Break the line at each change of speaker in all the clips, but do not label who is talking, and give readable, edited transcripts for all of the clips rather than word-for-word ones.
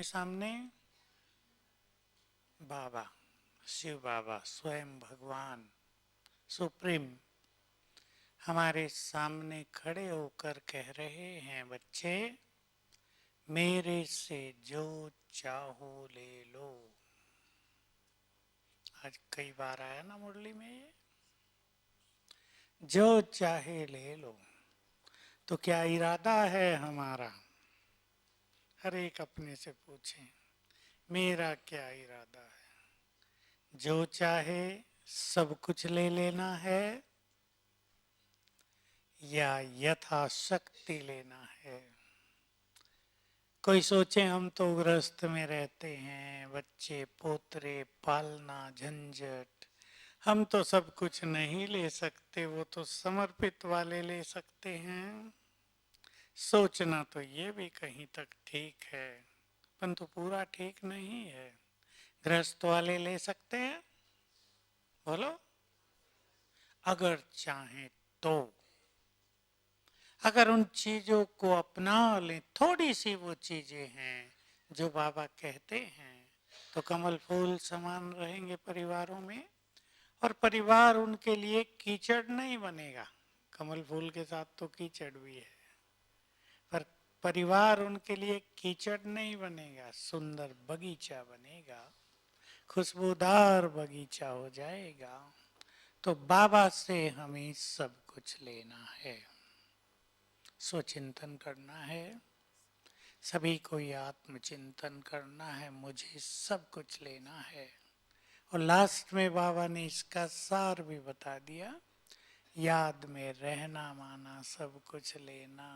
आमने सामने बाबा, शिव बाबा, स्वयं भगवान सुप्रीम हमारे सामने खड़े होकर कह रहे हैं, बच्चे मेरे से जो चाहो ले लो। आज कई बार आया ना मुरली में ये, जो चाहे ले लो। तो क्या इरादा है हमारा? हर एक अपने से पूछें, मेरा क्या इरादा है? जो चाहे सब कुछ ले लेना है या यथाशक्ति लेना है? कोई सोचे हम तो गृहस्थ में रहते हैं, बच्चे पोतरे पालना झंझट, हम तो सब कुछ नहीं ले सकते, वो तो समर्पित वाले ले सकते हैं। सोचना तो ये भी कहीं तक ठीक है, परंतु पूरा ठीक नहीं है। गृहस्थ वाले ले सकते हैं, बोलो, अगर चाहें तो। अगर उन चीजों को अपना लें, थोड़ी सी वो चीजें हैं जो बाबा कहते हैं, तो कमल फूल समान रहेंगे परिवारों में। और परिवार उनके लिए कीचड़ नहीं बनेगा। कमल फूल के साथ तो कीचड़ भी है, पर परिवार उनके लिए कीचड़ नहीं बनेगा, सुंदर बगीचा बनेगा, खुशबूदार बगीचा हो जाएगा। तो बाबा से हमें सब कुछ लेना है, स्वचिंतन करना है, सभी को आत्मचिंतन करना है, मुझे सब कुछ लेना है। और लास्ट में बाबा ने इसका सार भी बता दिया, याद में रहना माना सब कुछ लेना।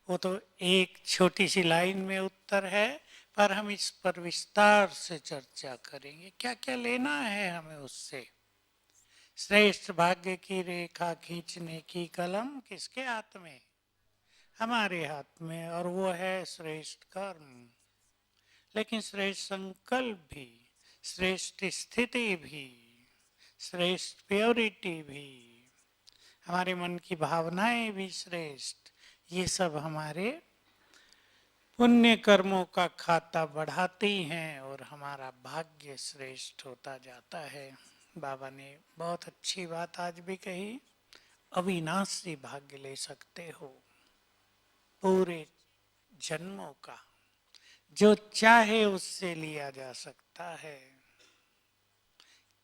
वो तो एक छोटी सी लाइन में उत्तर है, पर हम इस पर विस्तार से चर्चा करेंगे, क्या क्या लेना है हमें उससे। श्रेष्ठ भाग्य की रेखा खींचने की कलम किसके हाथ में? हमारे हाथ में, और वो है श्रेष्ठ कर्म। लेकिन श्रेष्ठ संकल्प भी, श्रेष्ठ स्थिति भी, श्रेष्ठ प्योरिटी भी, हमारे मन की भावनाएं भी श्रेष्ठ, ये सब हमारे पुण्य कर्मों का खाता बढ़ाती हैं और हमारा भाग्य श्रेष्ठ होता जाता है। बाबा ने बहुत अच्छी बात आज भी कही, अविनाशी भाग्य ले सकते हो पूरे जन्मों का, जो चाहे उससे लिया जा सकता है।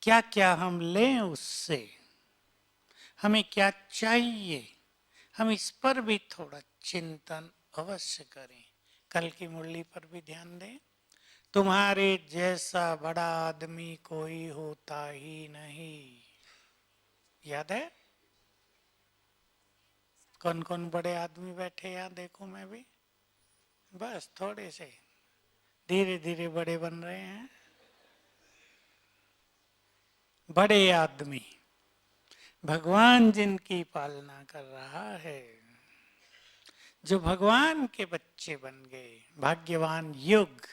क्या क्या हम लें उससे, हमें क्या चाहिए, हम इस पर भी थोड़ा चिंतन अवश्य करें। कल की मुरली पर भी ध्यान दें, तुम्हारे जैसा बड़ा आदमी कोई होता ही नहीं। याद है? कौन कौन बड़े आदमी बैठे यहाँ देखो, मैं भी बस थोड़े से धीरे धीरे बड़े बन रहे हैं। बड़े आदमी भगवान जिनकी पालना कर रहा है, जो भगवान के बच्चे बन गए, भाग्यवान युग,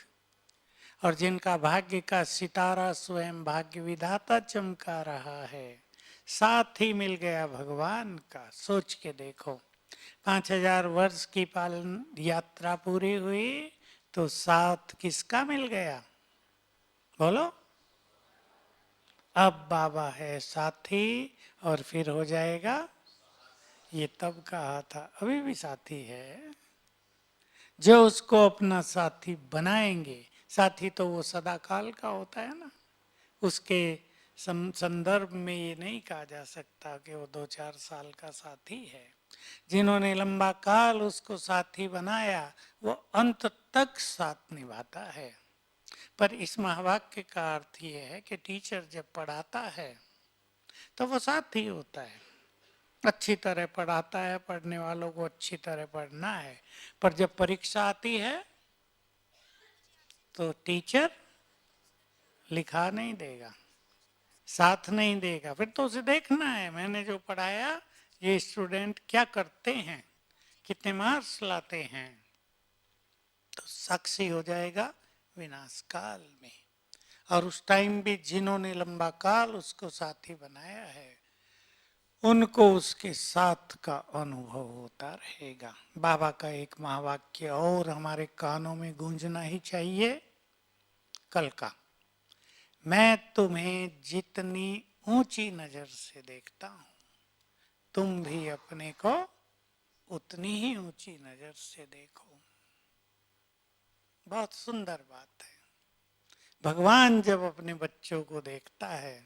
और जिनका भाग्य का सितारा स्वयं भाग्य विधाता चमका रहा है, साथ ही मिल गया भगवान का। सोच के देखो, 5000 वर्ष की पालन यात्रा पूरी हुई तो साथ किसका मिल गया? बोलो। अब बाबा है साथी, और फिर हो जाएगा, ये तब कहा था, अभी भी साथी है। जो उसको अपना साथी बनाएंगे, साथी तो वो सदा काल का होता है ना, उसके संदर्भ में ये नहीं कहा जा सकता कि वो 2-4 साल का साथी है। जिन्होंने लंबा काल उसको साथी बनाया, वो अंत तक साथ निभाता है। पर इस महावाक्य का अर्थ ये है कि टीचर जब पढ़ाता है तो वो साथी होता है, अच्छी तरह पढ़ाता है, पढ़ने वालों को अच्छी तरह पढ़ना है। पर जब परीक्षा आती है तो टीचर लिखा नहीं देगा, साथ नहीं देगा। फिर तो उसे देखना है, मैंने जो पढ़ाया ये स्टूडेंट क्या करते हैं, कितने मार्क्स लाते हैं, तो साक्षी हो जाएगा विनाश काल में। और उस टाइम भी जिन्होंने लंबा काल उसको साथी बनाया है, उनको उसके साथ का अनुभव होता रहेगा। बाबा का एक महावाक्य और हमारे कानों में गूंजना ही चाहिए कल का, मैं तुम्हें जितनी ऊंची नजर से देखता हूं, तुम भी अपने को उतनी ही ऊंची नजर से देखो। बहुत सुंदर बात है। भगवान जब अपने बच्चों को देखता है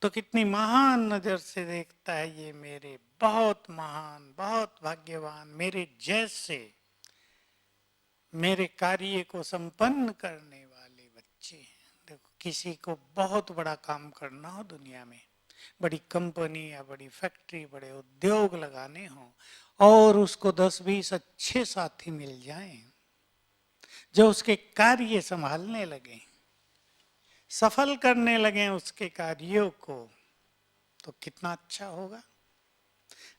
तो कितनी महान नजर से देखता है, ये मेरे बहुत महान, बहुत भाग्यवान, मेरे जैसे मेरे कार्य को संपन्न करने वाले बच्चे हैं। देखो, किसी को बहुत बड़ा काम करना हो दुनिया में, बड़ी कंपनी या बड़ी फैक्ट्री, बड़े उद्योग लगाने हो, और उसको 10-20 अच्छे साथी मिल जाएं जो उसके कार्य संभालने लगे, सफल करने लगे उसके कार्यों को, तो कितना अच्छा होगा।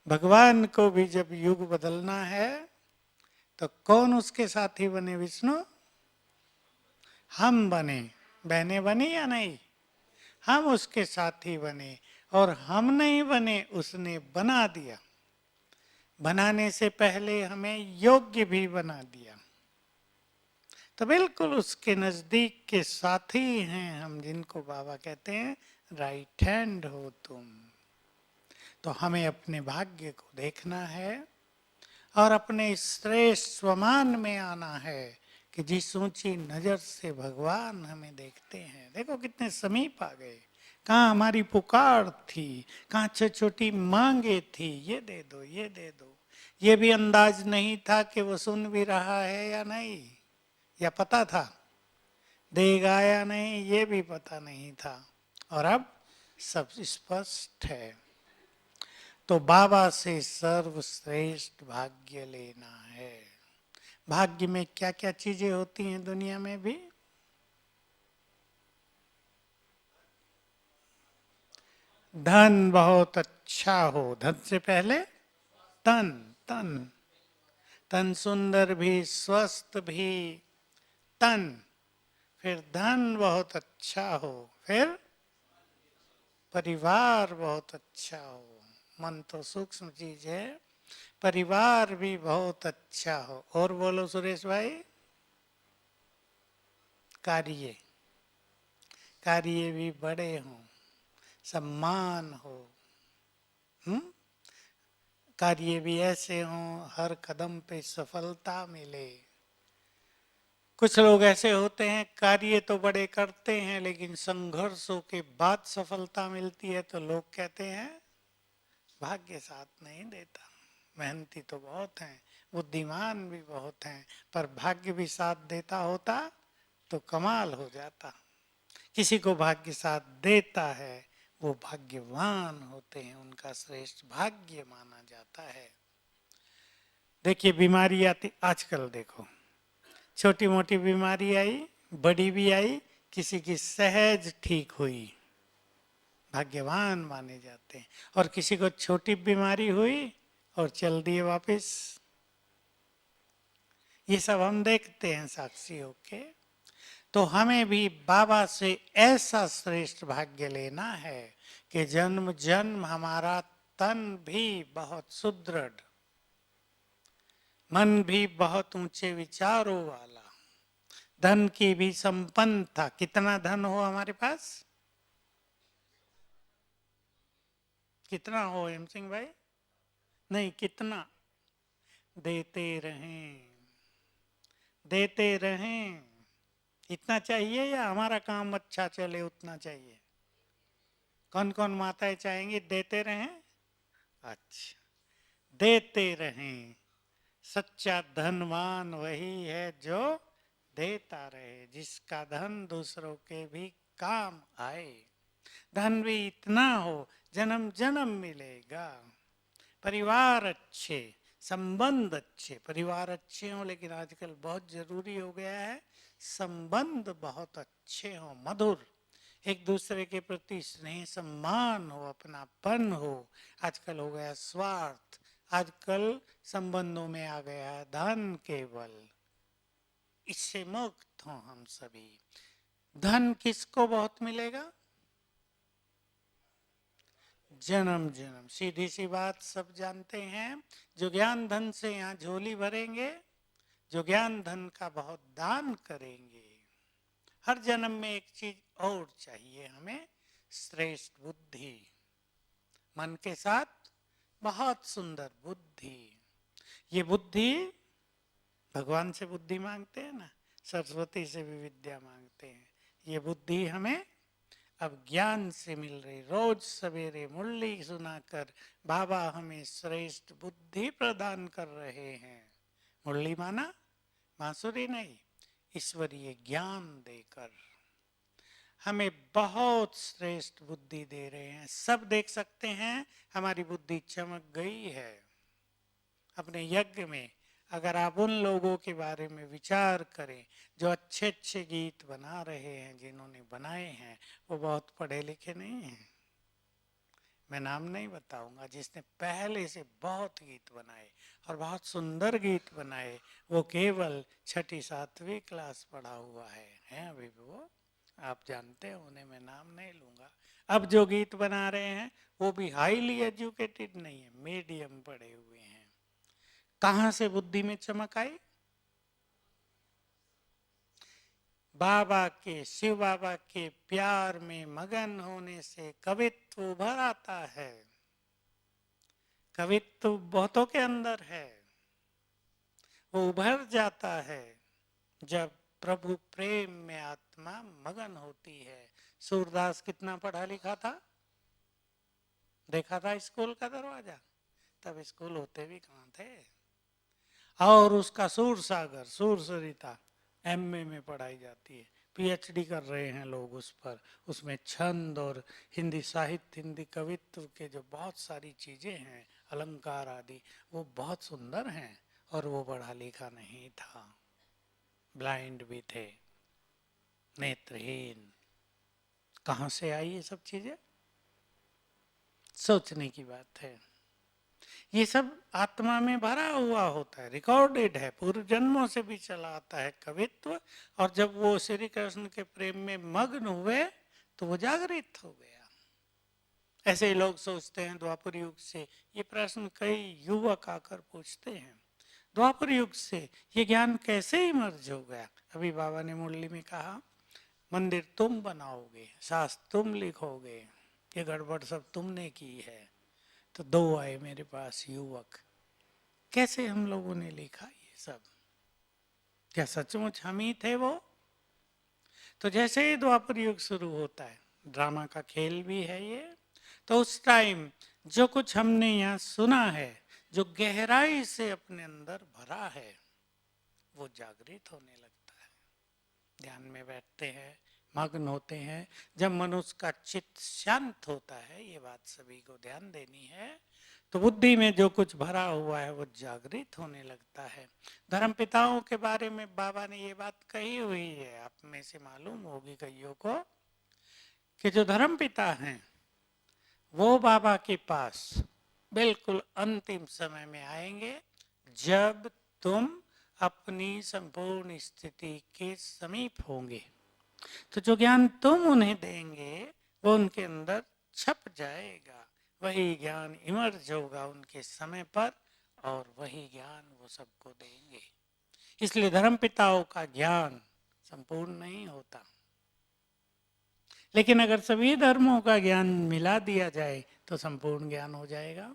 भगवान को भी जब युग बदलना है तो कौन उसके साथी बने? विष्णु हम बने। बहने बनी या नहीं? हम उसके साथी बने, और हम नहीं बने, उसने बना दिया। बनाने से पहले हमें योग्य भी बना दिया। तो बिल्कुल उसके नजदीक के साथी हैं हम, जिनको बाबा कहते हैं राइट हैंड हो तुम। तो हमें अपने भाग्य को देखना है और अपने श्रेष्ठ स्वमान में आना है कि जिस ऊंची नजर से भगवान हमें देखते हैं। देखो कितने समीप आ गए। कहाँ हमारी पुकार थी, कहाँ छोटी छोटी मांगे थी, ये दे दो, ये दे दो। ये भी अंदाज नहीं था कि वो सुन भी रहा है या नहीं, या पता था देगा या नहीं, ये भी पता नहीं था। और अब सब स्पष्ट है। तो बाबा से सर्वश्रेष्ठ भाग्य लेना है। भाग्य में क्या क्या चीजें होती हैं दुनिया में भी? धन बहुत अच्छा हो, धन से पहले तन। तन तन सुंदर भी, स्वस्थ भी तन, फिर धन बहुत अच्छा हो, फिर परिवार बहुत अच्छा हो। मन तो सूक्ष्म चीज है, परिवार भी बहुत अच्छा हो। और बोलो सुरेश भाई, कार्य कार्य भी बड़े हों, सम्मान हो, कार्य भी ऐसे हों हर कदम पे सफलता मिले। कुछ लोग ऐसे होते हैं कार्य तो बड़े करते हैं लेकिन संघर्षों के बाद सफलता मिलती है तो लोग कहते हैं भाग्य साथ नहीं देता। मेहनती तो बहुत हैं, बुद्धिमान भी बहुत हैं, पर भाग्य भी साथ देता होता तो कमाल हो जाता। किसी को भाग्य साथ देता है वो भाग्यवान होते हैं, उनका श्रेष्ठ भाग्य माना जाता है। देखिए बीमारी आती आजकल, देखो छोटी मोटी बीमारी आई, बड़ी भी आई, किसी की सहज ठीक हुई, भाग्यवान माने जाते हैं। और किसी को छोटी बीमारी हुई और चल दिए वापस। ये सब हम देखते हैं साक्षी होके। तो हमें भी बाबा से ऐसा श्रेष्ठ भाग्य लेना है कि जन्म जन्म हमारा तन भी बहुत सुदृढ़, मन भी बहुत ऊंचे विचारों वाला, धन की भी संपन्नता। कितना धन हो हमारे पास? कितना हो हेम सिंह भाई? नहीं, कितना? देते रहें, देते रहें। इतना चाहिए या हमारा काम अच्छा चले उतना चाहिए? कौन कौन माताएं चाहेंगी देते रहें? अच्छा, देते रहें। सच्चा धनवान वही है जो देता रहे, जिसका धन दूसरों के भी काम आए। धन भी इतना हो जन्म जन्म मिलेगा। परिवार अच्छे, संबंध अच्छे, परिवार अच्छे हो, लेकिन आजकल बहुत जरूरी हो गया है संबंध बहुत अच्छे हो, मधुर, एक दूसरे के प्रति स्नेह सम्मान हो, अपनापन हो। आजकल हो गया स्वार्थ, आजकल संबंधों में आ गया है धन केवल। इससे मुक्त हो हम सभी। धन किसको बहुत मिलेगा? जन्म जन्म, सीधी सी बात सब जानते हैं। जो ज्ञान धन से यहाँ झोली भरेंगे, जो ज्ञान धन का बहुत दान करेंगे, हर जन्म में एक चीज और चाहिए हमें, श्रेष्ठ बुद्धि। मन के साथ बहुत सुंदर बुद्धि। ये बुद्धि, भगवान से बुद्धि मांगते हैं ना, सरस्वती से भी विद्या मांगते हैं। ये बुद्धि हमें अब ज्ञान से मिल रही। रोज सवेरे मुरली सुनाकर बाबा हमें श्रेष्ठ बुद्धि प्रदान कर रहे हैं। मुरली माना बांसुरी नहीं, ईश्वरीय ज्ञान देकर हमें बहुत श्रेष्ठ बुद्धि दे रहे हैं। सब देख सकते हैं हमारी बुद्धि चमक गई है। अपने यज्ञ में अगर आप उन लोगों के बारे में विचार करें जो अच्छे अच्छे गीत बना रहे हैं, जिन्होंने बनाए हैं, वो बहुत पढ़े लिखे नहीं हैं। मैं नाम नहीं बताऊंगा, जिसने पहले से बहुत गीत बनाए और बहुत सुंदर गीत बनाए, वो केवल 6ठी 7वीं क्लास पढ़ा हुआ है अभी भी वो, आप जानते हैं उन्हें, मैं नाम नहीं लूंगा। अब जो गीत बना रहे हैं वो भी हाईली एजुकेटेड नहीं है, मीडियम पढ़े हुए हैं। कहां से बुद्धि में चमक आई? बाबा के, शिव बाबा के प्यार में मगन होने से कवित्व उभर आता है। कवित्व बहुतों के अंदर है, वो उभर जाता है जब प्रभु प्रेम में आत्मा मगन होती है। सूरदास कितना पढ़ा लिखा था? देखा था स्कूल का दरवाजा? तब स्कूल होते भी कहाँ थे। और उसका सूर सागर, सूर सरिता एमए में पढ़ाई जाती है, पीएचडी कर रहे हैं लोग उस पर। उसमें छंद और हिंदी साहित्य, हिंदी कवित्व के जो बहुत सारी चीजें हैं, अलंकार आदि, वो बहुत सुंदर हैं। और वो पढ़ा लिखा नहीं था, ब्लाइंड भी थे, नेत्रहीन। कहाँ से आई ये सब चीजें? सोचने की बात है। ये सब आत्मा में भरा हुआ होता है, रिकॉर्डेड है, पूर्व जन्मों से भी चला आता है कवित्व। और जब वो श्री कृष्ण के प्रेम में मग्न हुए तो वो जागृत हो गया। ऐसे ही लोग सोचते हैं द्वापर युग से, ये प्रश्न कई युवक आकर पूछते हैं, द्वापर युग से ये ज्ञान कैसे इमर्ज हो गया? अभी बाबा ने मुरली में कहा, मंदिर तुम बनाओगे, शास्त्र तुम लिखोगे, ये गड़बड़ सब तुमने की है। तो 2 आए मेरे पास युवक, कैसे हम लोगों ने लिखा ये सब? क्या सचमुच हम ही थे वो? तो जैसे ही द्वापर युग शुरू होता है, ड्रामा का खेल भी है ये, तो उस टाइम जो कुछ हमने यहाँ सुना है, जो गहराई से अपने अंदर भरा है, वो जागृत होने लगता है। ध्यान में बैठते हैं, मग्न होते हैं। जब मनुष्य का चित्त शांत होता है, ये बात सभी को ध्यान देनी है, तो बुद्धि में जो कुछ भरा हुआ है वो जागृत होने लगता है। धर्म पिताओं के बारे में बाबा ने ये बात कही हुई है, आप में से मालूम होगी कईयों को, कि जो धर्म पिता हैं वो बाबा के पास बिल्कुल अंतिम समय में आएंगे, जब तुम अपनी संपूर्ण स्थिति के समीप होंगे। तो जो ज्ञान तुम उन्हें देंगे वो उनके अंदर छप जाएगा, वही ज्ञान इमर्ज होगा उनके समय पर, और वही ज्ञान वो सबको देंगे। इसलिए धर्म पिताओं का ज्ञान संपूर्ण नहीं होता, लेकिन अगर सभी धर्मों का ज्ञान मिला दिया जाए तो संपूर्ण ज्ञान हो जाएगा।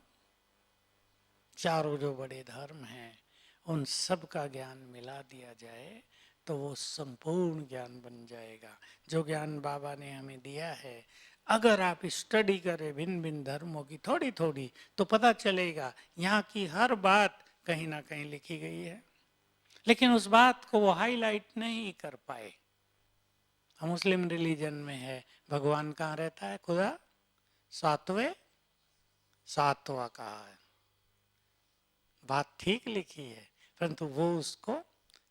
चारों जो बड़े धर्म हैं उन सब का ज्ञान मिला दिया जाए तो वो संपूर्ण ज्ञान बन जाएगा। जो ज्ञान बाबा ने हमें दिया है, अगर आप स्टडी करें भिन्न भिन्न धर्मों की थोड़ी थोड़ी, तो पता चलेगा यहाँ की हर बात कहीं ना कहीं लिखी गई है, लेकिन उस बात को वो हाईलाइट नहीं कर पाए। मुस्लिम रिलीजन में है, भगवान कहाँ रहता है? खुदा सातवां कहा है, बात ठीक लिखी है, परंतु वो उसको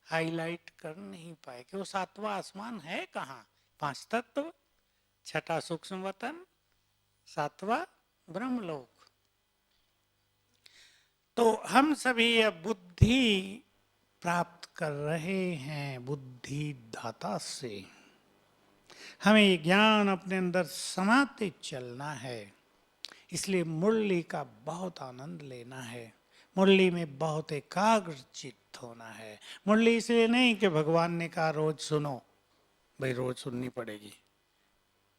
हाईलाइट कर नहीं पाए कि वो 7वां आसमान है कहाँ। 5 तत्व, 6ठा सूक्ष्म वतन, 7वां ब्रह्मलोक। तो हम सभी अब बुद्धि प्राप्त कर रहे हैं बुद्धि दाता से। हमें ज्ञान अपने अंदर समाते चलना है। इसलिए मुरली का बहुत आनंद लेना है, मुरली में बहुत एकाग्र चित्त होना है। मुरली इसलिए नहीं कि भगवान ने कहा रोज सुनो, भाई रोज सुननी पड़ेगी,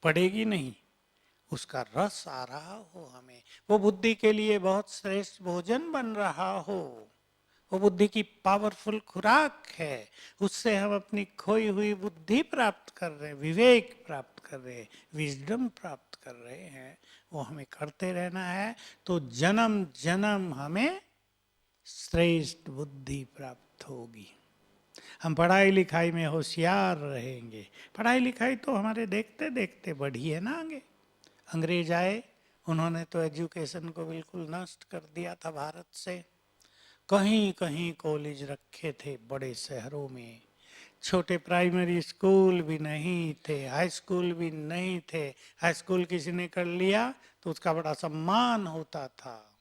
पड़ेगी नहीं, उसका रस आ रहा हो हमें, वो बुद्धि के लिए बहुत श्रेष्ठ भोजन बन रहा हो, वो बुद्धि की पावरफुल खुराक है, उससे हम अपनी खोई हुई बुद्धि प्राप्त कर रहे हैं, विवेक प्राप्त कर रहे हैं, विजडम प्राप्त कर रहे हैं, वो हमें करते रहना है। तो जन्म जन्म हमें श्रेष्ठ बुद्धि प्राप्त होगी, हम पढ़ाई लिखाई में होशियार रहेंगे। पढ़ाई लिखाई तो हमारे देखते देखते बढ़ी है ना आगे। अंग्रेज आए, उन्होंने तो एजुकेशन को बिल्कुल नष्ट कर दिया था भारत से। कहीं कहीं कॉलेज रखे थे बड़े शहरों में, छोटे प्राइमरी स्कूल भी नहीं थे, हाई स्कूल भी नहीं थे। हाई स्कूल किसी ने कर लिया तो उसका बड़ा सम्मान होता था,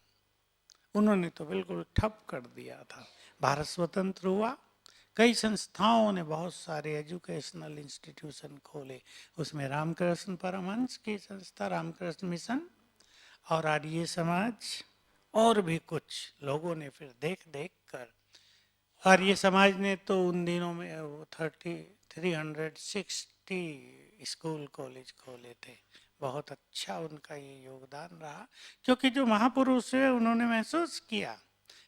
उन्होंने तो बिल्कुल ठप कर दिया था। भारत स्वतंत्र हुआ, कई संस्थाओं ने बहुत सारे एजुकेशनल इंस्टीट्यूशन खोले, उसमें रामकृष्ण परमहंस की संस्था रामकृष्ण मिशन और आर्य समाज और भी कुछ लोगों ने फिर देख देख कर, आर्य समाज ने तो उन दिनों में 360 स्कूल कॉलेज खोले थे। बहुत अच्छा उनका ये योगदान रहा, क्योंकि जो महापुरुष है उन्होंने महसूस किया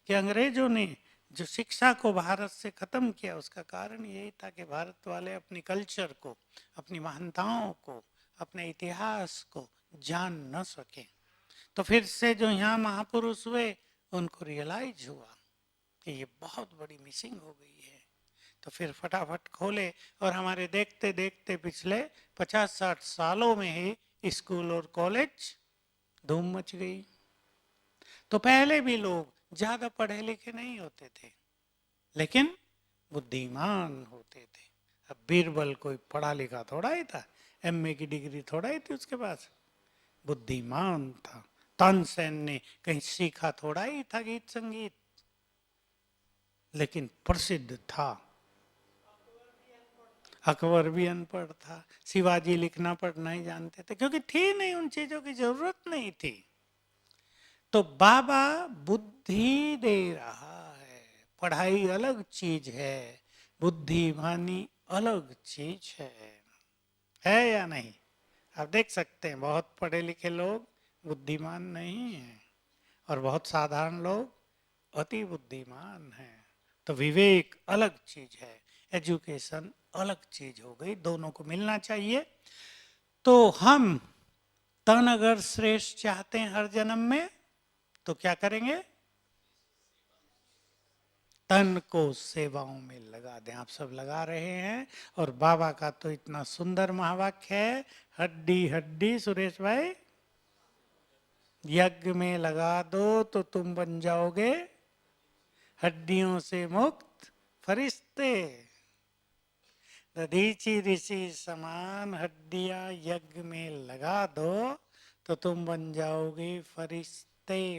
कि अंग्रेजों ने जो शिक्षा को भारत से खत्म किया, उसका कारण यही था कि भारत वाले अपनी कल्चर को, अपनी महानताओं को, अपने इतिहास को जान न सके। तो फिर से जो यहाँ महापुरुष हुए उनको रियलाइज हुआ कि ये बहुत बड़ी मिसिंग हो गई है, तो फिर फटाफट खोले और हमारे देखते देखते पिछले 50-60 सालों में ही स्कूल और कॉलेज धूम मच गई। तो पहले भी लोग ज्यादा पढ़े लिखे नहीं होते थे, लेकिन बुद्धिमान होते थे। अब बीरबल कोई पढ़ा लिखा थोड़ा ही था, एमए की डिग्री थोड़ा ही थी उसके पास, बुद्धिमान था। तानसेन ने कहीं सीखा थोड़ा ही था गीत संगीत, लेकिन प्रसिद्ध था। अकबर भी अनपढ़ था, शिवाजी लिखना पढ़ना ही जानते थे, क्योंकि थी नहीं, उन चीजों की जरूरत नहीं थी। तो बाबा बुद्धि दे रहा है, पढ़ाई अलग चीज है, बुद्धिमानी अलग चीज है या नहीं? आप देख सकते हैं बहुत पढ़े लिखे लोग बुद्धिमान नहीं हैं और बहुत साधारण लोग अति बुद्धिमान हैं। तो विवेक अलग चीज है, एजुकेशन अलग चीज हो गई, दोनों को मिलना चाहिए। तो हम तन अगर श्रेष्ठ चाहते हैं हर जन्म में, तो क्या करेंगे? तन को सेवाओं में लगा दें। आप सब लगा रहे हैं, और बाबा का तो इतना सुंदर महावाक्य है, हड्डी हड्डी, सुरेश भाई, यज्ञ में लगा दो तो तुम बन जाओगे हड्डियों से मुक्त फरिश्ते। दधीची ऋषि समान हड्डियां यज्ञ में लगा दो तो तुम बन जाओगे फरिश्ते।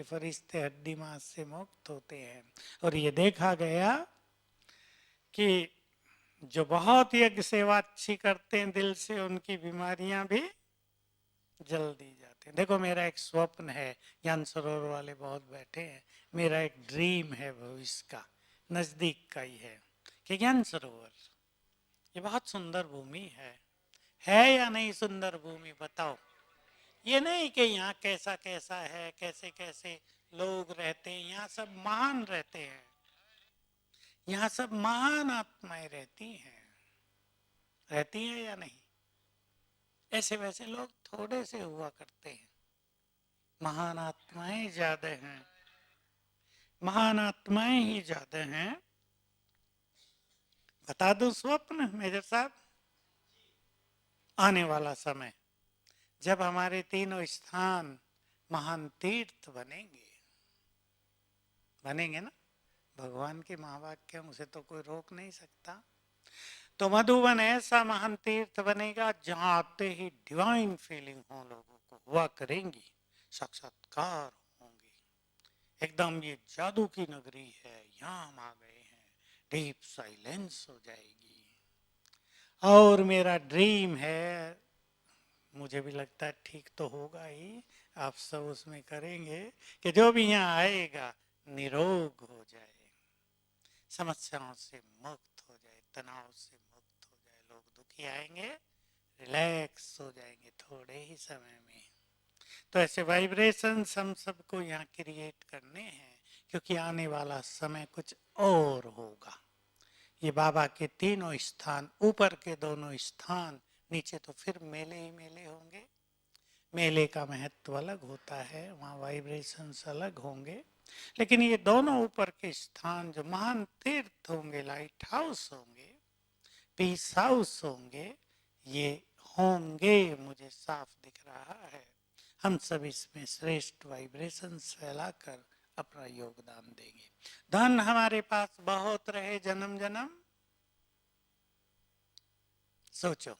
फरिश्ते हड्डी मांस से मुक्त होते हैं। और ये देखा गया कि जो बहुत यज्ञ सेवा अच्छी करते हैं दिल से, उनकी बीमारियां भी जल्दी जाते हैं। देखो मेरा एक स्वप्न है, ज्ञान सरोवर वाले बहुत बैठे हैं, मेरा एक ड्रीम है भविष्य का, नजदीक का ही है, कि ज्ञान सरोवर ये बहुत सुंदर भूमि है या नहीं? सुंदर भूमि बताओ। ये नहीं कि यहाँ कैसा कैसा है, कैसे कैसे लोग रहते हैं, यहाँ सब महान रहते हैं, यहाँ सब महान आत्माएं रहती हैं या नहीं? ऐसे वैसे लोग थोड़े से हुआ करते हैं, महान आत्माएं ज्यादा हैं, महान आत्माएं ही ज्यादा हैं। बता दूं स्वप्न मेजर साहब, आने वाला समय जब हमारे तीनों स्थान महान तीर्थ बनेंगे, बनेंगे ना, भगवान के महावाक्य, उसे तो कोई रोक नहीं सकता। तो मधुबन ऐसा महान तीर्थ बनेगा जहां आते ही डिवाइन फीलिंग हो लोगों को, हुआ करेंगी, साक्षात्कार होंगे, एकदम ये जादू की नगरी है, यहाँ हम आ गए हैं, डीप साइलेंस हो जाएगी। और मेरा ड्रीम है, मुझे भी लगता है ठीक तो होगा ही, आप सब उसमें करेंगे कि जो भी यहाँ आएगा निरोग हो जाए, समस्याओं से मुक्त हो जाए, तनाव से मुक्त हो जाए। लोग दुखी आएंगे रिलैक्स हो जाएंगे थोड़े ही समय में। तो ऐसे वाइब्रेशंस हम सबको यहाँ क्रिएट करने हैं, क्योंकि आने वाला समय कुछ और होगा। ये बाबा के तीनों स्थान, ऊपर के दोनों स्थान, नीचे तो फिर मेले ही मेले होंगे। मेले का महत्व अलग होता है, वहाँ वाइब्रेशंस अलग होंगे, लेकिन ये दोनों ऊपर के स्थान जो महान तीर्थ होंगे, लाइट हाउस होंगे, पीस हाउस होंगे, ये होंगे, मुझे साफ दिख रहा है। हम सब इसमें श्रेष्ठ वाइब्रेशंस फैलाकर अपना योगदान देंगे। धन हमारे पास बहुत रहे जन्म जन्म, सोचो,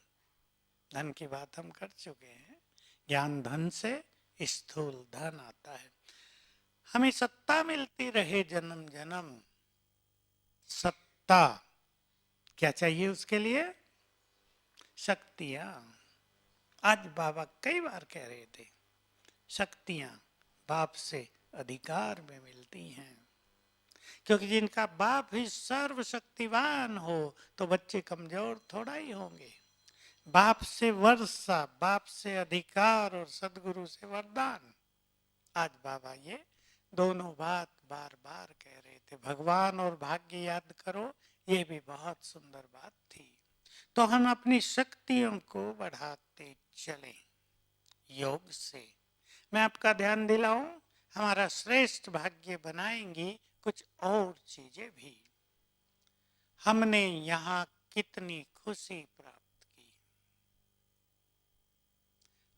धन की बात हम कर चुके हैं। ज्ञान धन से स्थूल धन आता है। हमें सत्ता मिलती रहे जन्म जन्म। सत्ता क्या चाहिए उसके लिए? शक्तियां। आज बाबा कई बार कह रहे थे, शक्तियां बाप से अधिकार में मिलती हैं, क्योंकि जिनका बाप ही सर्वशक्तिवान हो तो बच्चे कमजोर थोड़ा ही होंगे। बाप से वर्षा, बाप से अधिकार और सदगुरु से वरदान। आज बाबा ये दोनों बात बार बार कह रहे थे। भगवान और भाग्य याद करो, ये भी बहुत सुंदर बात थी। तो हम अपनी शक्तियों को बढ़ाते चलें योग से। मैं आपका ध्यान दिलाऊं, हमारा श्रेष्ठ भाग्य बनाएंगी कुछ और चीजें भी। हमने यहाँ कितनी खुशी प्राप्त की।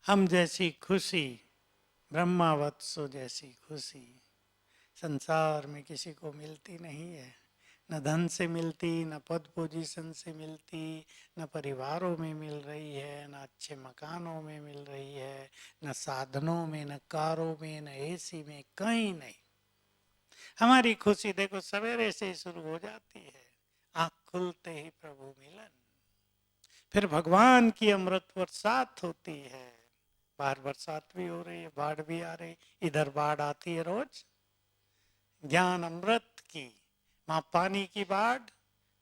हम जैसी खुशी, ब्रह्मावत्सो जैसी खुशी संसार में किसी को मिलती नहीं है। न धन से मिलती, न पद पोजीशन से मिलती, न परिवारों में मिल रही है, न अच्छे मकानों में मिल रही है, न साधनों में, न कारों में, न एसी में, कहीं नहीं। हमारी खुशी देखो सवेरे से ही शुरू हो जाती है, आँख खुलते ही प्रभु मिलन, फिर भगवान की अमृत बरसात होती है। बाहर बरसात भी हो रही है, बाढ़ भी आ रही, इधर बाढ़ आती है रोज। ज्ञान अमृत की, वहां पानी की बाढ़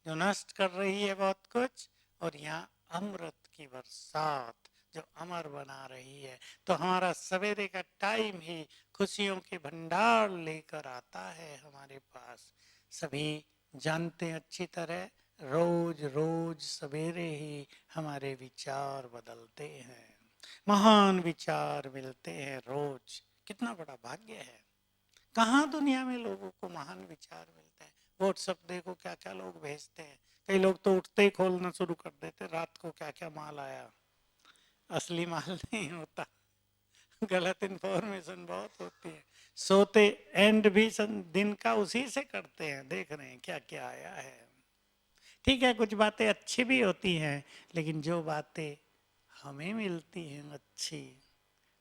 जो नष्ट कर रही है बहुत कुछ, और यहाँ अमृत की बरसात जो अमर बना रही है। तो हमारा सवेरे का टाइम ही खुशियों के भंडार लेकर आता है हमारे पास। सभी जानते हैं अच्छी तरह, रोज रोज सवेरे ही हमारे विचार बदलते हैं, महान विचार मिलते हैं रोज। कितना बड़ा भाग्य है। कहाँ दुनिया में लोगों को महान विचार मिलते हैं। व्हाट्सएप देखो क्या क्या लोग भेजते हैं। कई लोग तो उठते ही खोलना शुरू कर देते रात को, क्या क्या माल आया। असली माल नहीं होता, गलत इन्फॉर्मेशन बहुत होती है। सोते एंड भी दिन का उसी से करते हैं, देख रहे हैं क्या क्या आया है। ठीक है, कुछ बातें अच्छी भी होती हैं, लेकिन जो बातें हमें मिलती हैं अच्छी,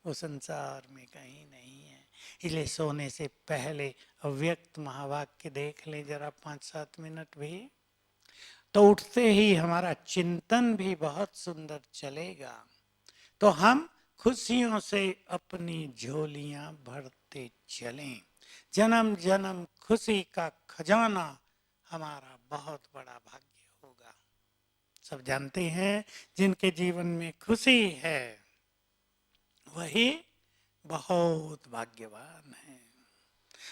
वो संसार में कहीं नहीं है। इसलिए सोने से पहले अव्यक्त महावाक्य देख लें जरा 5-7 मिनट भी, तो उठते ही हमारा चिंतन भी बहुत सुंदर चलेगा। तो हम खुशियों से अपनी झोलियां भरते चलें। जन्म जन्म खुशी का खजाना हमारा बहुत बड़ा भाग्य होगा। सब जानते हैं, जिनके जीवन में खुशी है वही बहुत भाग्यवान है।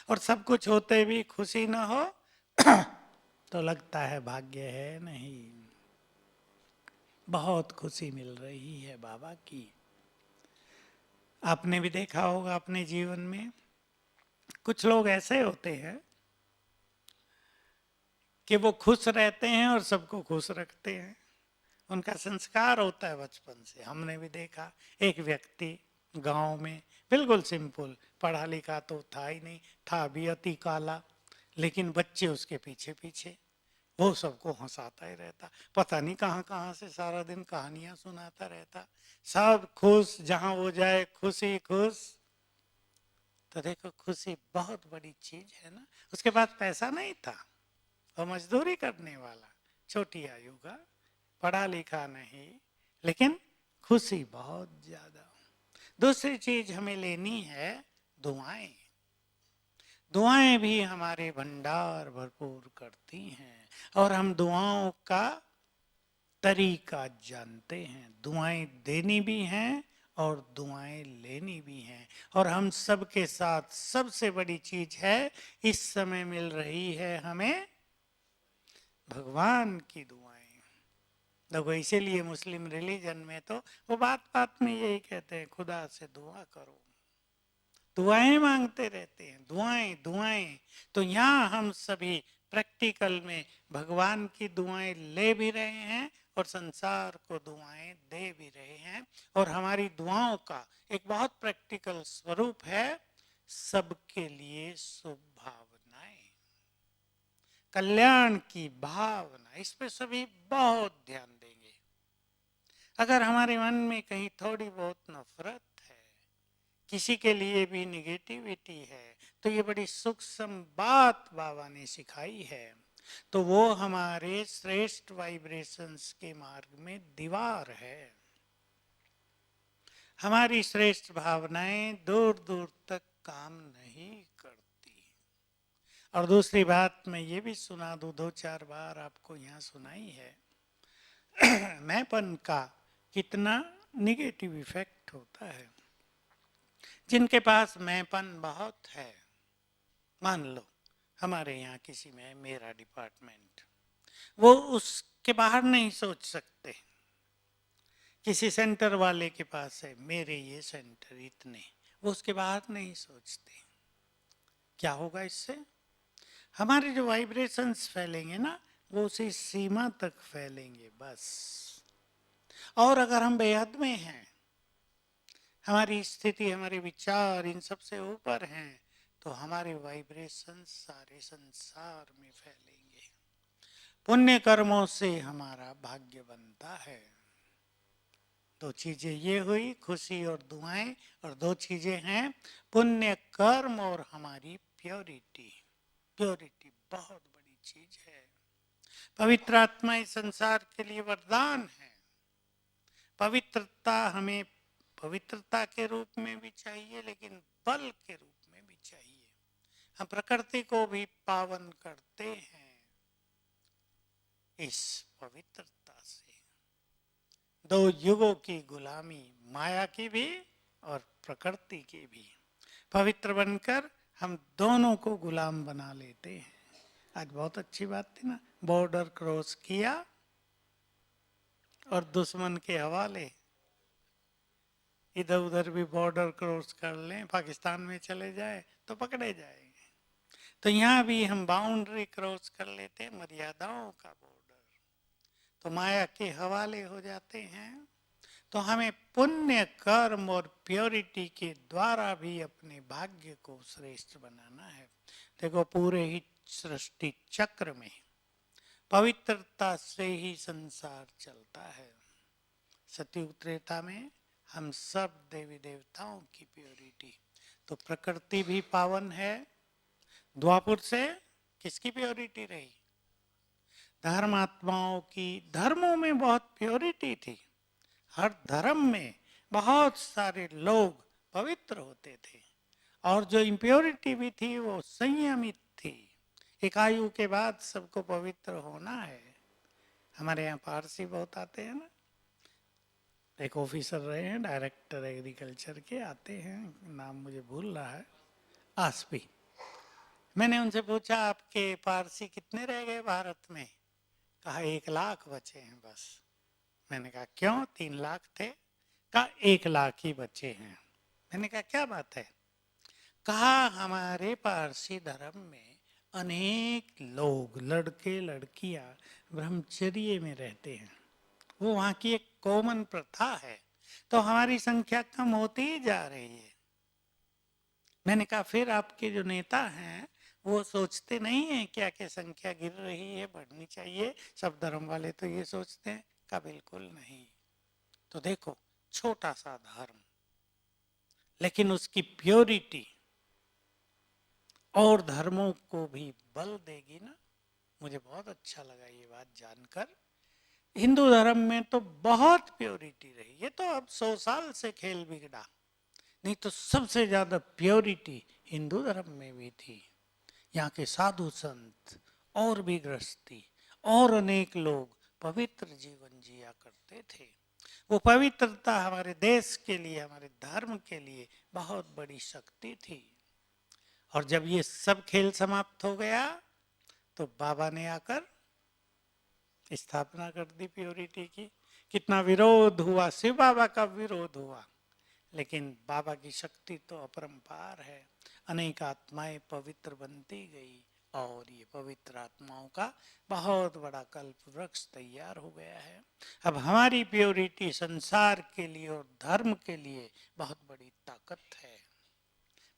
और सब कुछ होते भी खुशी ना हो तो लगता है भाग्य है नहीं। बहुत खुशी मिल रही है बाबा की। आपने भी देखा होगा अपने जीवन में, कुछ लोग ऐसे होते हैं कि वो खुश रहते हैं और सबको खुश रखते हैं। उनका संस्कार होता है बचपन से। हमने भी देखा, एक व्यक्ति गांव में बिल्कुल सिंपल, पढ़ा लिखा तो था ही नहीं, था भी अति काला, लेकिन बच्चे उसके पीछे पीछे, वो सबको हंसाता ही रहता। पता नहीं कहाँ कहाँ से सारा दिन कहानियां सुनाता रहता। सब खुश, जहां वो जाए खुशी खुश। तो देखो, खुशी बहुत बड़ी चीज है ना। उसके पास पैसा नहीं था, वो मजदूरी करने वाला, छोटी आयु का, पढ़ा लिखा नहीं, लेकिन खुशी बहुत ज्यादा। दूसरी चीज हमें लेनी है दुआएं। दुआएं भी हमारे भंडार भरपूर करती हैं और हम दुआओं का तरीका जानते हैं। दुआएं देनी भी हैं और दुआएं लेनी भी हैं। और हम सबके साथ सबसे बड़ी चीज है इस समय मिल रही है हमें भगवान की दुआएं। देखो इसीलिए मुस्लिम रिलीजन में तो वो बात बात में यही कहते हैं, खुदा से दुआ करो, दुआएं मांगते रहते हैं, दुआएं दुआएं। तो यहाँ हम सभी प्रैक्टिकल में भगवान की दुआएं ले भी रहे हैं और संसार को दुआएं दे भी रहे हैं। और हमारी दुआओं का एक बहुत प्रैक्टिकल स्वरूप है सबके लिए शुभ भावनाएं, कल्याण की भावना। इस पे सभी बहुत ध्यान देंगे। अगर हमारे मन में कहीं थोड़ी बहुत नफरत है, किसी के लिए भी निगेटिविटी है, तो ये बड़ी सूक्ष्म बात बाबा ने सिखाई है। तो वो हमारे श्रेष्ठ वाइब्रेशंस के मार्ग में दीवार है। हमारी श्रेष्ठ भावनाएं दूर दूर तक काम नहीं करती। और दूसरी बात मैं ये भी सुना दूं, 2-4 बार आपको यहाँ सुनाई है मैंपन का कितना निगेटिव इफेक्ट होता है। जिनके पास मैंपन बहुत है, मान लो हमारे यहाँ किसी में मेरा डिपार्टमेंट, वो उसके बाहर नहीं सोच सकते। किसी सेंटर वाले के पास है मेरे ये सेंटर इतने, वो उसके बाहर नहीं सोचते। क्या होगा इससे? हमारे जो वाइब्रेशंस फैलेंगे ना, वो उसी सीमा तक फैलेंगे बस। और अगर हम बेहद में हैं, हमारी स्थिति हमारे विचार इन सबसे ऊपर हैं, तो हमारे वाइब्रेशन सारे संसार में फैलेंगे। पुण्य कर्मों से हमारा भाग्य बनता है। दो चीजें ये हुई, खुशी और दुआएं, और दो चीजें हैं पुण्य कर्म और हमारी प्योरिटी। प्योरिटी बहुत बड़ी चीज है। पवित्र आत्मा इस संसार के लिए वरदान है। पवित्रता हमें पवित्रता के रूप में भी चाहिए, लेकिन बल के रूप में भी चाहिए। हम प्रकृति को भी पावन करते हैं इस पवित्रता से। दो युगों की गुलामी, माया की भी और प्रकृति की भी, पवित्र बनकर हम दोनों को गुलाम बना लेते हैं। आज बहुत अच्छी बात थी ना, बॉर्डर क्रॉस किया और दुश्मन के हवाले। इधर उधर भी बॉर्डर क्रॉस कर लें, पाकिस्तान में चले जाए तो पकड़े जाएंगे। तो यहाँ भी हम बाउंड्री क्रॉस कर लेते हैं, मर्यादाओं का बॉर्डर, तो माया के हवाले हो जाते हैं। तो हमें पुण्य कर्म और प्योरिटी के द्वारा भी अपने भाग्य को श्रेष्ठ बनाना है। देखो पूरे ही सृष्टि चक्र में पवित्रता से ही संसार चलता है। सतयुग त्रेता में हम सब देवी देवताओं की प्योरिटी, तो प्रकृति भी पावन है। द्वापुर से किसकी प्योरिटी रही? धर्मात्माओं की। धर्मों में बहुत प्योरिटी थी, हर धर्म में बहुत सारे लोग पवित्र होते थे, और जो इम्प्योरिटी भी थी वो संयमित थी। एक आयु के बाद सबको पवित्र होना है। हमारे यहाँ पारसी बहुत आते हैं ना, एक ऑफिसर रहे हैं, डायरेक्टर एग्रीकल्चर के, आते हैं, नाम मुझे भूल रहा है, आसपी। मैंने उनसे पूछा आपके पारसी कितने रह गए भारत में? कहा 1 लाख बचे हैं बस। मैंने कहा क्यों? 3 लाख थे। कहा 1 लाख ही बचे हैं। मैंने कहा क्या बात है? कहा हमारे पारसी धर्म में अनेक लोग, लड़के लड़कियां ब्रह्मचर्य में रहते हैं, वो वहां की एक कॉमन प्रथा है, तो हमारी संख्या कम होती ही जा रही है। मैंने कहा फिर आपके जो नेता हैं वो सोचते नहीं है क्या कि संख्या गिर रही है, बढ़नी चाहिए? सब धर्म वाले तो ये सोचते हैं। का बिल्कुल नहीं। तो देखो छोटा सा धर्म, लेकिन उसकी प्योरिटी और धर्मों को भी बल देगी ना। मुझे बहुत अच्छा लगा ये बात जानकर। हिंदू धर्म में तो बहुत प्योरिटी रही, ये तो अब 100 साल से खेल बिगड़ा। नहीं तो सबसे ज्यादा प्योरिटी हिंदू धर्म में भी थी। यहाँ के साधु संत और भी गृहस्थी और अनेक लोग पवित्र जीवन जिया करते थे। वो पवित्रता हमारे देश के लिए, हमारे धर्म के लिए बहुत बड़ी शक्ति थी। और जब ये सब खेल समाप्त हो गया तो बाबा ने आकर स्थापना कर दी प्योरिटी की। कितना विरोध हुआ, शिव बाबा का विरोध हुआ, लेकिन बाबा की शक्ति तो अपरंपार है। अनेक आत्माएं पवित्र बनती गई और ये पवित्र आत्माओं का बहुत बड़ा कल्प वृक्ष तैयार हो गया है। अब हमारी प्योरिटी संसार के लिए और धर्म के लिए बहुत बड़ी ताकत है।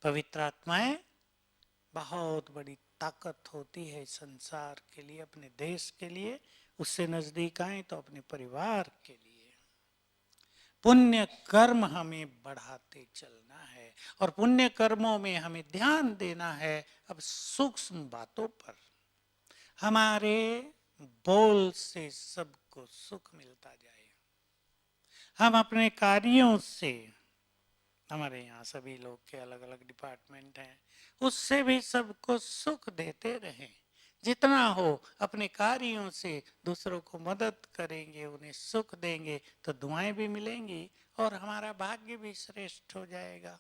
पवित्र आत्माएं बहुत बड़ी ताकत होती है संसार के लिए, अपने देश के लिए, उससे नजदीक आए तो अपने परिवार के लिए। पुण्य कर्म हमें बढ़ाते चलना है और पुण्य कर्मों में हमें ध्यान देना है अब सूक्ष्म बातों पर। हमारे बोल से सबको सुख मिलता जाए। हम अपने कार्यों से, हमारे यहाँ सभी लोग के अलग अलग डिपार्टमेंट हैं, उससे भी सबको सुख देते रहें। जितना हो अपने कार्यों से दूसरों को मदद करेंगे, उन्हें सुख देंगे तो दुआएं भी मिलेंगी और हमारा भाग्य भी श्रेष्ठ हो जाएगा।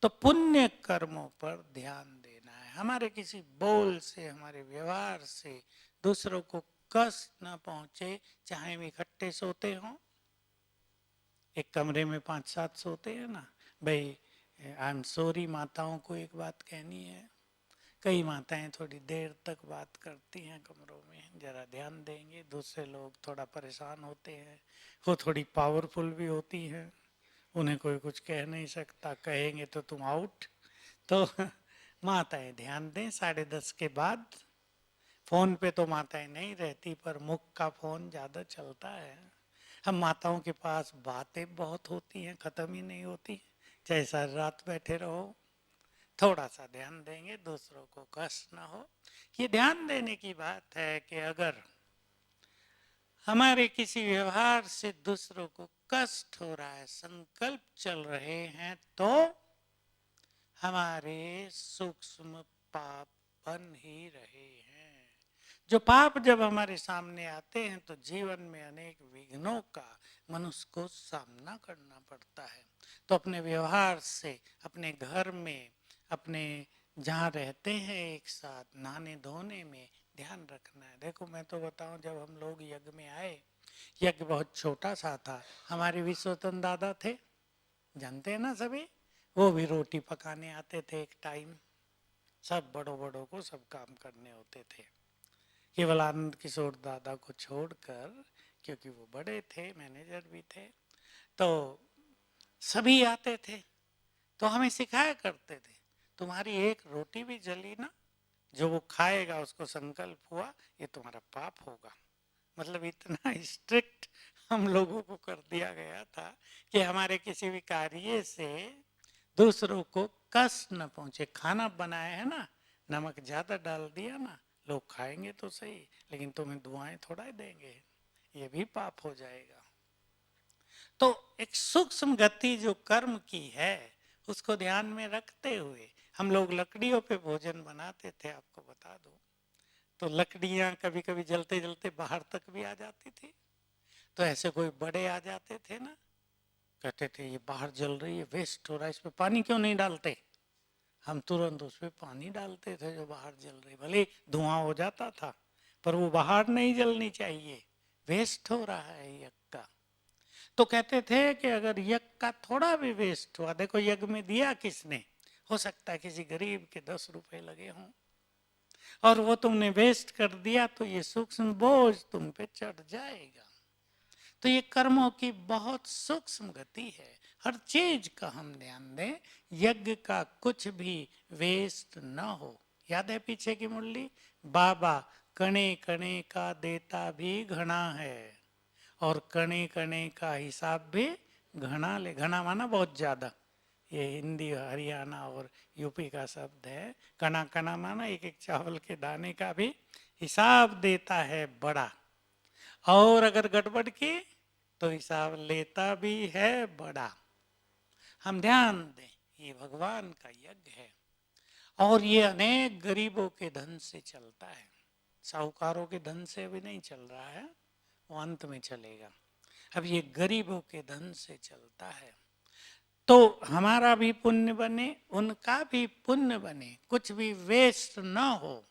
तो पुण्य कर्मों पर ध्यान देना है। हमारे किसी बोल से, हमारे व्यवहार से दूसरों को कष्ट न पहुंचे। चाहे हम इकट्ठे सोते हों, एक कमरे में 5-7 सोते हैं ना भाई, आई एम सॉरी माताओं को एक बात कहनी है। कई माताएं थोड़ी देर तक बात करती हैं कमरों में, जरा ध्यान देंगे। दूसरे लोग थोड़ा परेशान होते हैं, वो थोड़ी पावरफुल भी होती हैं, उन्हें कोई कुछ कह नहीं सकता, कहेंगे तो तुम आउट। तो माताएं ध्यान दें। 10:30 के बाद फोन पे तो माताएं नहीं रहती, पर मुख का फोन ज्यादा चलता है। हम माताओं के पास बातें बहुत होती हैं, खत्म ही नहीं होती, चाहे सारी रात बैठे रहो। थोड़ा सा ध्यान देंगे, दूसरों को कष्ट ना हो। ये ध्यान देने की बात है कि अगर हमारे किसी व्यवहार से दूसरों को कष्ट हो रहा है, संकल्प चल रहे हैं, तो हमारे सूक्ष्म पाप बन ही रहे हैं। जो पाप जब हमारे सामने आते हैं तो जीवन में अनेक विघ्नों का मनुष्य को सामना करना पड़ता है। तो अपने व्यवहार से, अपने घर में, अपने जहाँ रहते हैं एक साथ, नहाने धोने में ध्यान रखना है। देखो मैं तो बताऊं, जब हम लोग यज्ञ में आए, यज्ञ बहुत छोटा सा था। हमारे विश्वतन दादा थे, जानते हैं ना सभी, वो भी रोटी पकाने आते थे एक टाइम। सब बड़ों बड़ों को सब काम करने होते थे, केवल आनंद किशोर दादा को छोड़कर, क्योंकि वो बड़े थे, मैनेजर भी थे, तो सभी आते थे। तो हमें सिखाया करते थे, तुम्हारी एक रोटी भी जली ना, जो वो खाएगा उसको संकल्प हुआ ये तुम्हारा पाप होगा। मतलब इतना स्ट्रिक्ट हम लोगों को कर दिया गया था कि हमारे किसी भी कार्य से दूसरों को कष्ट न पहुंचे। खाना बनाया है ना, नमक ज्यादा डाल दिया ना, लोग खाएंगे तो सही, लेकिन तुम्हें दुआएं थोड़ा देंगे, ये भी पाप हो जाएगा। तो एक सूक्ष्म गति जो कर्म की है, उसको ध्यान में रखते हुए हम लोग लकड़ियों पे भोजन बनाते थे। आपको बता दूं, तो लकड़ियां कभी कभी जलते जलते बाहर तक भी आ जाती थी। तो ऐसे कोई बड़े आ जाते थे ना, कहते थे ये बाहर जल रही है, वेस्ट हो रहा है, इस पे पानी क्यों नहीं डालते। हम तुरंत उस पे पानी डालते थे जो बाहर जल रही, भले धुआं हो जाता था पर वो बाहर नहीं जलनी चाहिए, वेस्ट हो रहा है यज्ञ का। तो कहते थे कि अगर यज्ञ का थोड़ा भी वेस्ट हुआ, देखो यज्ञ में दिया किसने, हो सकता है किसी गरीब के 10 रुपए लगे हों, और वो तुमने वेस्ट कर दिया तो ये सूक्ष्म बोझ तुम पे चढ़ जाएगा। तो ये कर्मों की बहुत सूक्ष्म गति है। हर चीज का हम ध्यान दें, यज्ञ का कुछ भी वेस्ट न हो। याद है पीछे की मुरली, बाबा कणे कणे का देता भी घना है और कणे कणे का हिसाब भी घना ले। घना माना बहुत ज्यादा, ये हिंदी हरियाणा और यूपी का शब्द है। कणा कणा माना एक एक चावल के दाने का भी हिसाब देता है बड़ा, और अगर गड़बड़ की तो हिसाब लेता भी है बड़ा। हम ध्यान दें, ये भगवान का यज्ञ है और ये अनेक गरीबों के धन से चलता है। साहूकारों के धन से अभी नहीं चल रहा है, वो अंत में चलेगा। अब ये गरीबों के धन से चलता है, तो हमारा भी पुण्य बने, उनका भी पुण्य बने, कुछ भी वेस्ट ना हो।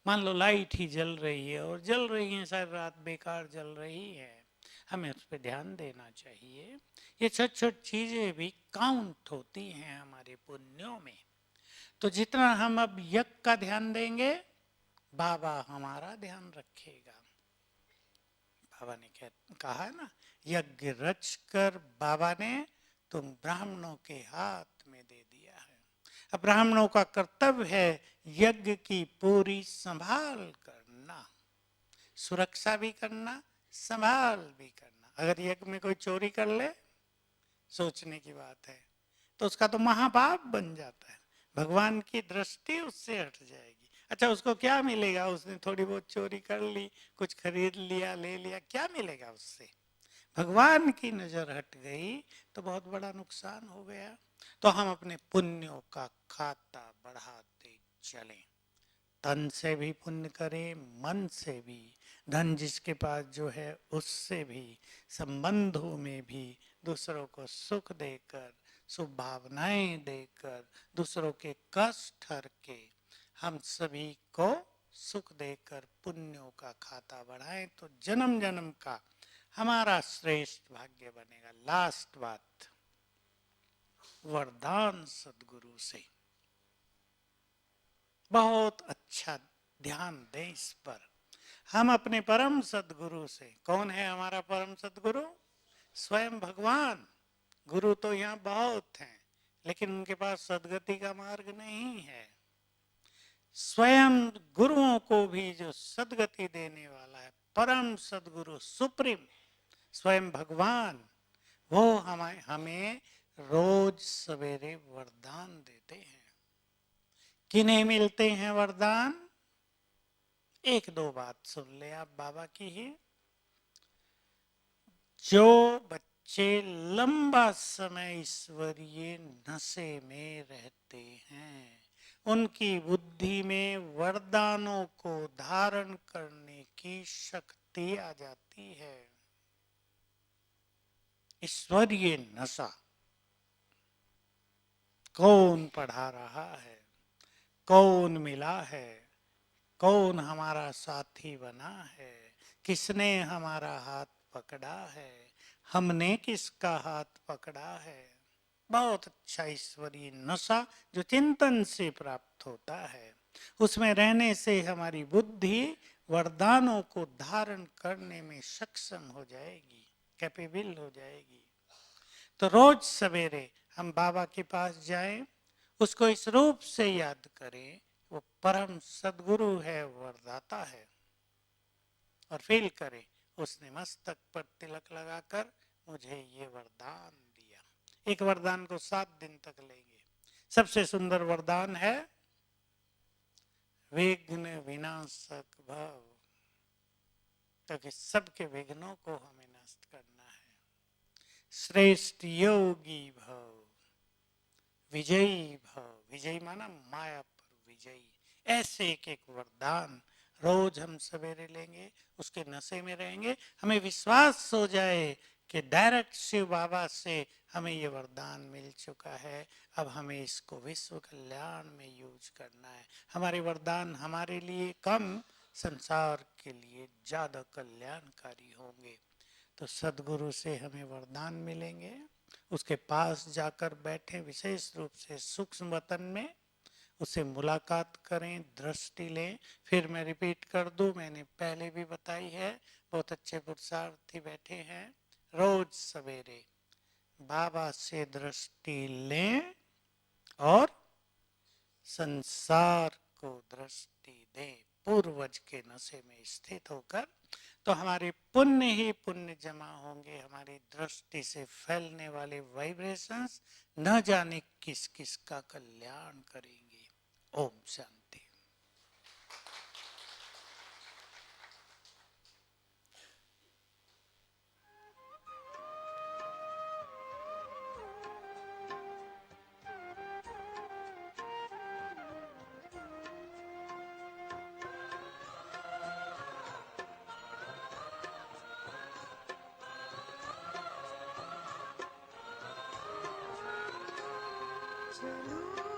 मान लो लाइट ही जल रही है और जल रही है, सारी रात बेकार जल रही है, हमें उस पर ध्यान देना चाहिए। ये छोटी छोटी चीजें भी काउंट होती हैं हमारे पुण्यों में। तो जितना हम अब यज्ञ का ध्यान देंगे, बाबा हमारा ध्यान रखेगा। बाबा ने कहा है ना, यज्ञ रच कर बाबा ने तुम ब्राह्मणों के हाथ में दे दिया है। अब ब्राह्मणों का कर्तव्य है यज्ञ की पूरी संभाल करना, सुरक्षा भी करना, संभाल भी करना। अगर यज्ञ में कोई चोरी कर ले, सोचने की बात है, तो उसका तो महापाप बन जाता है, भगवान की दृष्टि उससे हट जाएगी। अच्छा, उसको क्या मिलेगा? उसने थोड़ी बहुत चोरी कर ली, कुछ खरीद लिया, ले लिया, क्या मिलेगा उससे? भगवान की नजर हट गई तो बहुत बड़ा नुकसान हो गया। तो हम अपने पुण्यों का खाता बढ़ाते चलें, तन से भी पुण्य करें, मन से भी, धन जिसके पास जो है उससे भी, संबंधों में भी दूसरों को सुख देकर, शुभ भावनाएं देकर, दूसरों के कष्ट हर के हम सभी को सुख देकर पुण्यों का खाता बढ़ाएं, तो जन्म जन्म का हमारा श्रेष्ठ भाग्य बनेगा। लास्ट बात, वरदान सदगुरु से बहुत अच्छा ध्यान दें इस पर। हम अपने परम सदगुरु से, कौन है हमारा परम सदगुरु? स्वयं भगवान। गुरु तो यहाँ बहुत हैं, लेकिन उनके पास सदगति का मार्ग नहीं है। स्वयं गुरुओं को भी जो सदगति देने वाला है, परम सदगुरु, सुप्रीम, स्वयं भगवान, वो हमें रोज सवेरे वरदान देते हैं। किन्हें मिलते हैं वरदान? एक दो बात सुन ले आप बाबा की ही। जो बच्चे लंबा समय ईश्वरीय नशे में रहते हैं, उनकी बुद्धि में वरदानों को धारण करने की शक्ति आ जाती है। ईश्वरीय नशा कौन पढ़ा रहा है, कौन मिला है, कौन हमारा साथी बना है, किसने हमारा हाथ पकड़ा है, हमने किसका हाथ पकड़ा है। बहुत अच्छा ईश्वरीय नशा जो चिंतन से प्राप्त होता है, उसमें रहने से हमारी बुद्धि वरदानों को धारण करने में सक्षम हो जाएगी, कैपेबल हो जाएगी। तो रोज सवेरे हम बाबा के पास जाएं, उसको इस रूप से याद करें, वो परम सदगुरु है, वरदाता है, और फील करें उसने मस्तक पर तिलक लगाकर मुझे ये वरदान दिया। एक वरदान को 7 दिन तक लेंगे। सबसे सुंदर वरदान है विघ्न विनाशक भव, क्योंकि सबके विघ्नों को हमें नष्ट करना है। श्रेष्ठ योगी भव, विजयी भव, विजयी माना माया पर विजयी। ऐसे एक एक वरदान रोज हम सवेरे लेंगे, उसके नशे में रहेंगे, हमें विश्वास हो जाए कि डायरेक्ट शिव बाबा से हमें ये वरदान मिल चुका है, अब हमें इसको विश्व कल्याण में यूज करना है। हमारे वरदान हमारे लिए कम, संसार के लिए ज्यादा कल्याणकारी होंगे। तो सदगुरु से हमें वरदान मिलेंगे, उसके पास जाकर बैठे, विशेष रूप से सूक्ष्म वतन में उससे मुलाकात करें, दृष्टि लें। फिर मैं रिपीट कर दूं, मैंने पहले भी बताई है, बहुत अच्छे पुरुषार्थी बैठे हैं। रोज सवेरे बाबा से दृष्टि लें और संसार को दृष्टि दें, पूर्वज के नशे में स्थित होकर। तो हमारे पुण्य ही पुण्य जमा होंगे, हमारी दृष्टि से फैलने वाले वाइब्रेशंस न जाने किस किस का कल्याण करेंगे। ओम शांति।
चलूं